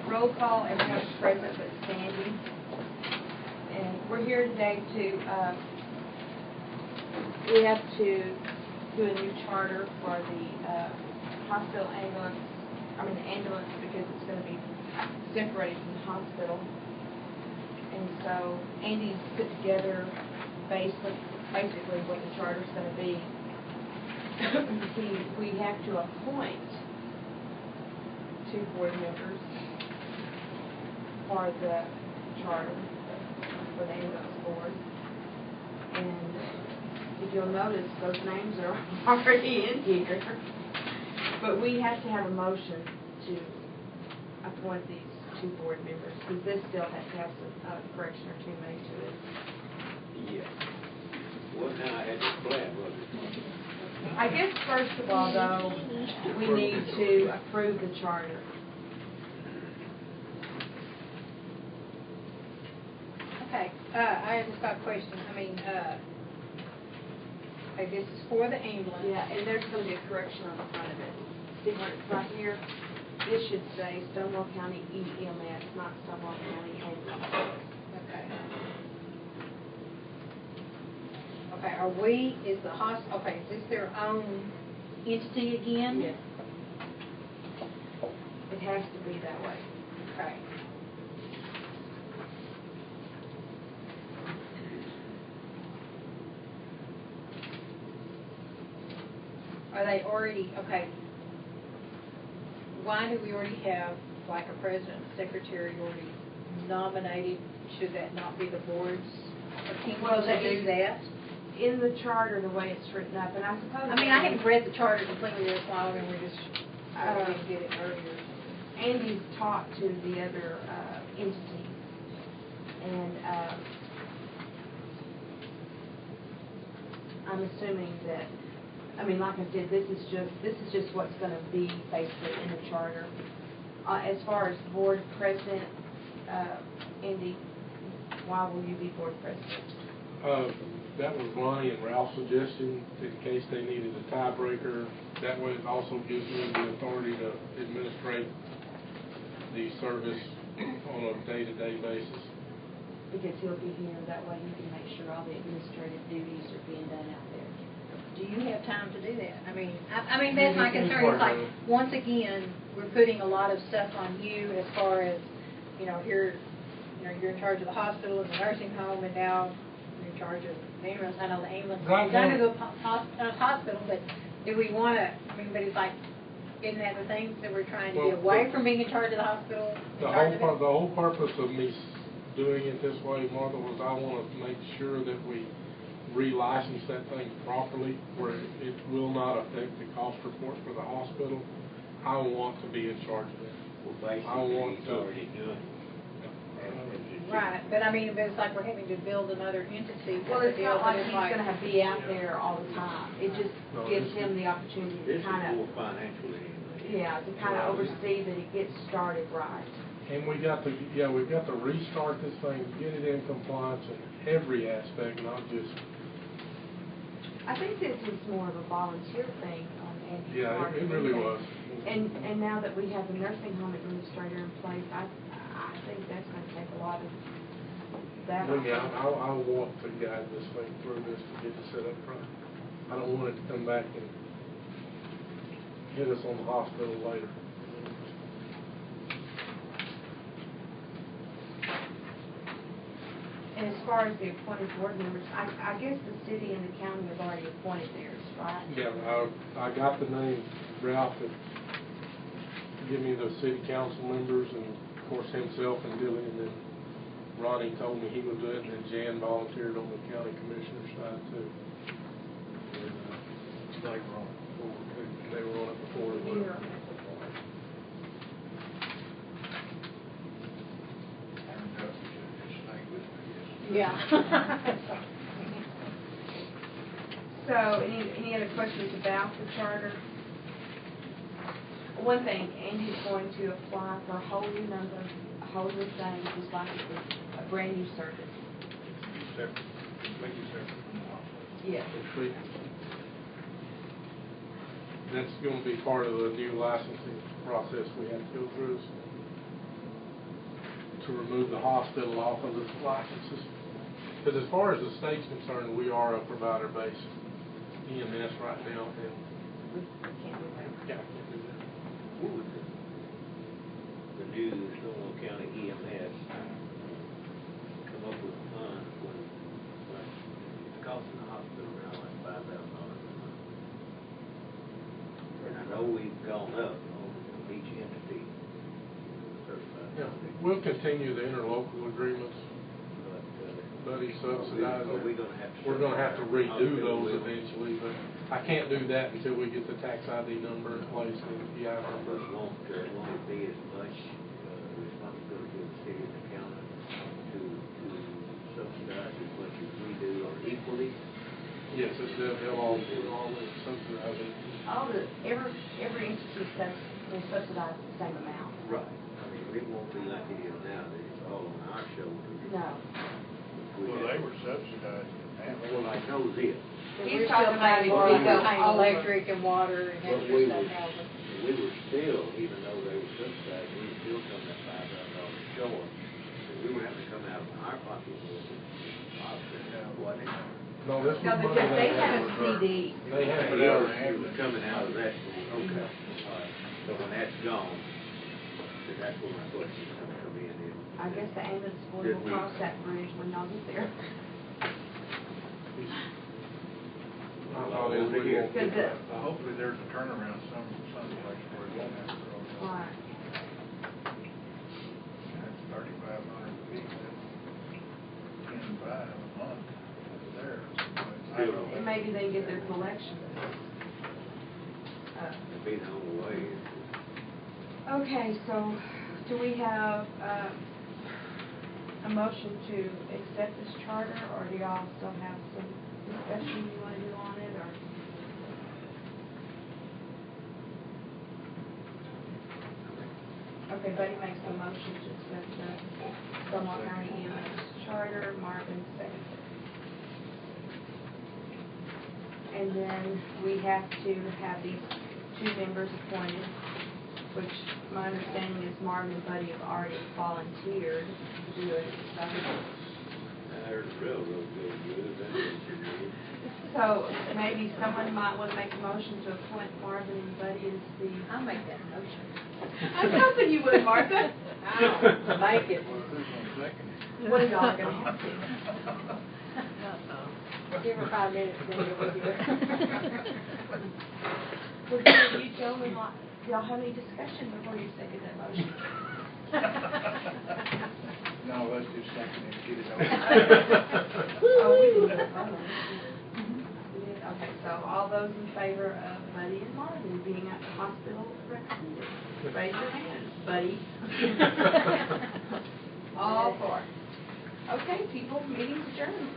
Roll call, everyone's present but Sandy. And we're here today to, we have to do a new charter for the hospital ambulance, the ambulance, because it's going to be separated from the hospital. And so Andy's put together basically what the charter's going to be. We have to appoint 2 board members for the charter, for the ambulance board. And if you'll notice, those names are already in here. But we have to have a motion to appoint these 2 board members, because this still has to have some correction or 2 made to it. Yeah. What kind of had this plan, was it? I guess first of all, though, we need to approve the charter. Okay, I just got a question. Okay, this is for the ambulance. Yeah, and there's going to be a correction on the front of it. See where it's right here? This should say Stonewall County EMS, not Stonewall County Ambulance. Okay. Okay, is this their own entity again? Yes. It has to be that way. Okay. Are they already, okay, why do we already have, like, a president and secretary already nominated? Should that not be the board's opinion to do that? In the charter, the way it's written up, and I suppose... I haven't read the charter completely this long, and we just did it earlier. Andy's talked to the other entities, and I'm assuming that, like I said, this is just what's going to be basically in the charter. As far as board president, Andy, why will you be board president? That was Ronnie and Ralph's suggestion, in case they needed a tiebreaker. That way it also gives me the authority to administrate the service on a day-to-day basis. Because he'll be here, that way you can make sure all the administrative duties are being done out there. Do you have time to do that? That's my concern. It's like, once again, we're putting a lot of stuff on you as far as, you're in charge of the hospital and the nursing home, and now you're in charge of the ambulance. I know the ambulance is under the hospital, but do we want to, but it's like, isn't that the thing that we're trying to get away from being in charge of the hospital? The whole purpose of me doing it this way, Martha, was I want to make sure that we relicense that thing properly, where it will not affect the cost report for the hospital. I want to be in charge of that. Well, basically, he's already doing it. Right, but it's like we're having to build another entity. Well, it's not like he's going to be out there all the time. It just gives him the opportunity to kind of... This is more financially. Yeah, to kind of oversee that it gets started right. And we've got to restart this thing, get it in compliance in every aspect, not just... I think this is more of a volunteer thing on Andy's part. Yeah, it really was. And now that we have the nursing home administrator in place, I think that's going to take a lot of that. Yeah, I want to guide this thing through this to get it set up right. I don't want it to come back and hit us on the hospital later. And as far as the appointed board members, I guess the city and the county have already appointed theirs, right? Yeah, I got the name. Ralph had give me the city council members, and of course himself and Billy, and then Ronnie told me he would do it, and then Jan volunteered on the county commissioner side too. And, they were on it before too. They were on it before as well. Yeah. So, any other questions about the charter? One thing, Andy's going to apply for a whole new number, a whole new thing, just like it was a brand new service. Separate. Make it separate. Yes. That's going to be part of the new licensing process we have to go through. So. to remove the hospital off of the licenses. Because as far as the state's concerned, we are a provider-based EMS right now, and We can't do that. yeah, I can't do that. What would the new Stonewall County EMS come up with a fund when it's costing the hospital around like $5,000 a month? And I know we've gone up on each entity, certified. Yeah, we'll continue the interlocal agreements. Buddy subsidized But it. we're gonna have to. We're gonna have to redo those Hospital will. eventually, but I can't do that until we get the tax ID number in place and the PI But number. won't it be as much responsibility of the city and the county to subsidize as much as we do, or equally? Yes, they'll all subsidize it. Every entity will subsidize the same amount. Right. I mean, it won't be like it is now, that it's all on our shoulders. No. Well, they were subsidizing it now. Well, I know this. He's We're talking still about paying before for we go over. electric and water and But extra we stuff were, now. we were still, even though they were subsidized, we were still coming at $5,000 short. So we were having to come out of our pocket with it. Wasn't it? No, this No, was money because they that have a was CD. They have But it it out. was coming out of that, okay, all right. So when that's gone, then that's where my question's gonna come in. I guess the ambulance board Did will we- cross that bridge when y'all get there. I thought it was Here. more. Because the, Hopefully there's a turnaround someplace where it won't have to go down. right. That's 3,500 a week, that's 10.5 a month there. And maybe they get their collection. It'd be the only way. Okay, so do we have a motion to accept this charter, or do y'all still have some discussion you want to do on it, or? Okay, Buddy makes a motion to accept the Stonewall County EMS charter, Marvin seconds it. And then we have to have these two members appointed, which my understanding is Marvin and Buddy have already volunteered to do it. I heard the railroad goes good, that's what you need. So maybe someone might want to make a motion to appoint Marvin and Buddy as the. I'll make that motion. I was hoping you would, Martha. I'll make it. Well, who's gonna second it? Well, y'all are gonna have to. Give her 5 minutes, then you'll be here. Well, do you gentlemen, y'all have any discussion before you second that motion? No, let's just second it, get it over. Oh, we did. We did. Okay, so all those in favor of Buddy and Marvin being at the hospital recommended, raise your hands, Buddy. All for it. Okay, people, meeting's adjourned.